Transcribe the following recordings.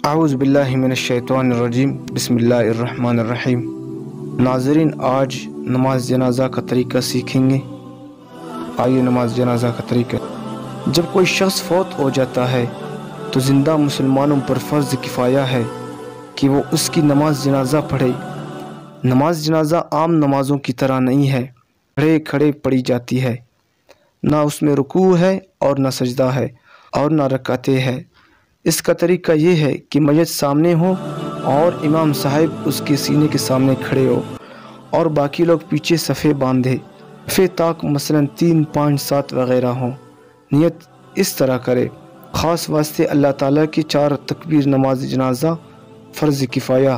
اعوذ باللہ من الشیطان الرجیم بسم اللہ الرحمن الرحیم۔ ناظرین، آج نماز جنازہ کا طریقہ سیکھیں گے۔ آئیے نماز جنازہ کا طریقہ۔ جب کوئی شخص فوت ہو جاتا ہے تو زندہ مسلمانوں پر فرض کفایہ ہے کہ وہ اس کی نماز جنازہ پڑھے۔ نماز جنازہ عام نمازوں کی طرح نہیں ہے، کھڑے کھڑے پڑھی جاتی ہے، نہ اس میں رکوع ہے اور نہ سجدہ ہے اور نہ رکعتیں ہے۔ اس کا طریقہ یہ ہے کہ میت سامنے ہو اور امام صاحب اس کے سینے کے سامنے کھڑے ہو اور باقی لوگ پیچھے صفے باندھے، صفے طاق مثلاً 3، 5، 7 وغیرہ ہوں۔ نیت اس طرح کرے: خاص واسطے اللہ تعالیٰ کی 4 تکبیر نماز جنازہ فرض کفایہ،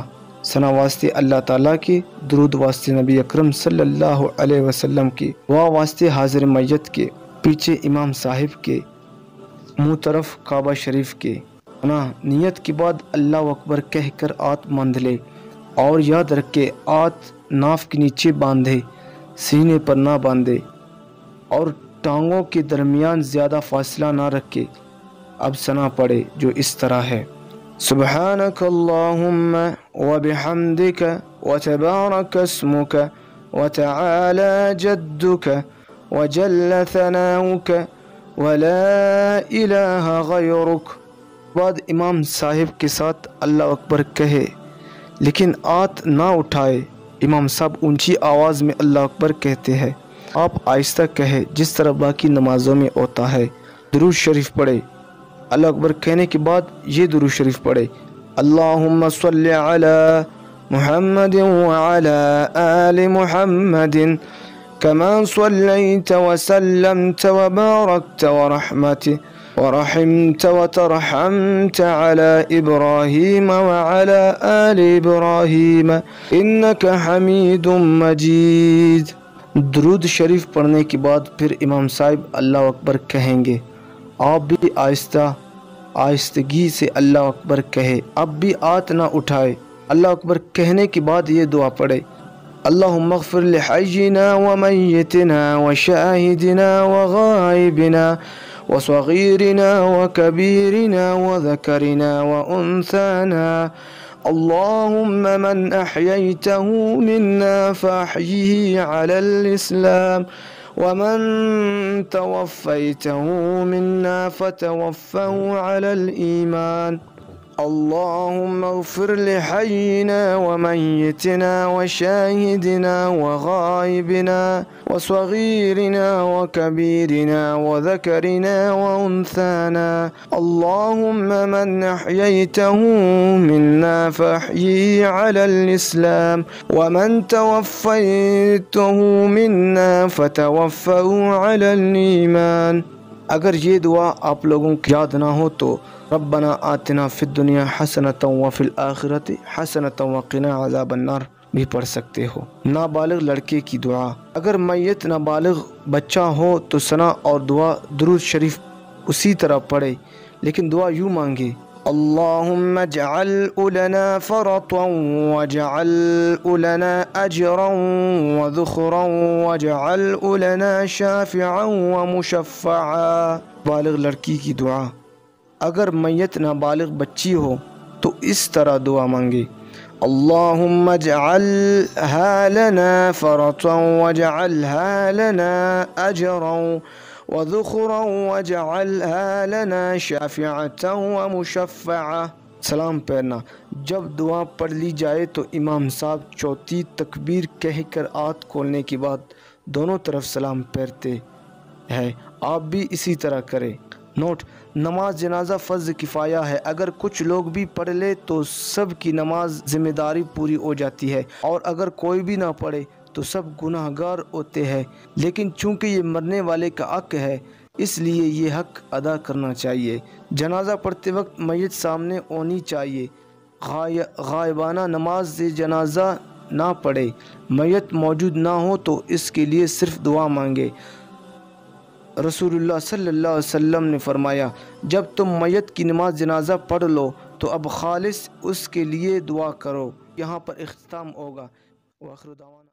ثنا واسطے اللہ تعالیٰ کے، درود واسطے نبی اکرم صلی اللہ علیہ وسلم کے، دعا واسطے حاضر میت کے، پیچھے امام صاحب کے، منہ طرف کعبہ شریف کے۔ نیت کے بعد اللہ اکبر کہہ کر آت باندھ لے اور یاد رکھے آت ناف کے نیچے باندھے، سینے پر نہ باندھے اور ٹانگوں کے درمیان زیادہ فاصلہ نہ رکھے۔ اب ثنا پڑھے جو اس طرح ہے: سبحانک اللہم وبحمدک وتبارک اسمک وتعالی جدک وجل ثناؤک ولا الہ غیرک۔ بعد امام صاحب کے ساتھ اللہ اکبر کہے لیکن آت نہ اٹھائے۔ امام صاحب اونچی آواز میں اللہ اکبر کہتے ہیں، آپ آہستہ کہے جس طرح باقی نمازوں میں ہوتا ہے۔ درود شریف پڑھے۔ اللہ اکبر کہنے کے بعد یہ درود شریف پڑھے: اللہم صلی علی محمد وعلی آل محمد کما صلیت وسلمت وبارکت ورحمت وترحمت على إبراهيم وعلى آل إبراهيم إنك حميد مجيد۔ درود شریف پڑھنے کے بعد پھر امام صاحب اللہ اکبر کہیں گے، آپ بھی آہستگی سے اللہ اکبر کہے، اب بھی آت نہ اٹھائے۔ اللہ اکبر کہنے کے بعد یہ دعا پڑھے: اللہم اغفر لحینا ومیتنا وشاہدنا وغائبنا وصغيرنا وكبيرنا وذكرنا وأنثانا اللهم من أحييته منا فأحيه على الإسلام ومن توفيته منا فتوفه على الإيمان اللهم اغفر لحينا وميتنا وشاهدنا وغائبنا وصغيرنا وكبيرنا وذكرنا وأنثانا اللهم من أحييته منا فأحيه على الإسلام ومن توفيته منا فتوفه على الإيمان۔ اگر یہ دعا آپ لوگوں کو یاد نہ ہو تو ربنا آتنا فی الدنیا حسنۃ وفی الآخرۃ حسنۃ وقنا عذاب النار بھی پڑھ سکتے ہو۔ نابالغ لڑکے کی دعا: اگر میت نابالغ بچہ ہو تو ثنا اور دعا درود شریف اسی طرح پڑھے لیکن دعا یوں مانگے: اللہم اجعل لنا فرطا واجعل لنا اجرا وذخرا واجعل لنا شافعا ومشفعا۔ بالغ لڑکی کی دعا: اگر میت نابالغ بچی ہو تو اس طرح دعا مانگے: اللہم اجعلها لنا فرطا واجعلها لنا اجرا وذخرا واجعلها لنا شافعة ومشفعة۔ سلام پھیرنا: جب دعا پڑھ لی جائے تو امام صاحب چوتھی تکبیر کہہ کر آنکھ کھولنے کے بعد دونوں طرف سلام پھیرتے ہیں، آپ بھی اسی طرح کریں۔ نوٹ: نماز جنازہ فرض کفایہ ہے، اگر کچھ لوگ بھی پڑھ لے تو سب کی نماز ذمہ داری پوری ہو جاتی ہے، اور اگر کوئی بھی نہ پڑھے تو سب گناہ گار ہوتے ہیں، لیکن چونکہ یہ مرنے والے کا حق ہے اس لیے یہ حق ادا کرنا چاہیے۔ جنازہ پڑھتے وقت میت سامنے ہونی چاہیے۔ غائبانہ نماز جنازہ نہ پڑھے۔ میت موجود نہ ہو تو اس کے لیے صرف دعا مانگے۔ رسول اللہ صلی اللہ علیہ وسلم نے فرمایا، جب تم میت کی نماز جنازہ پڑھ لو تو اب خالص اس کے لیے دعا کرو۔ یہاں پر اختتام ہوگا۔ وآخر دعوانا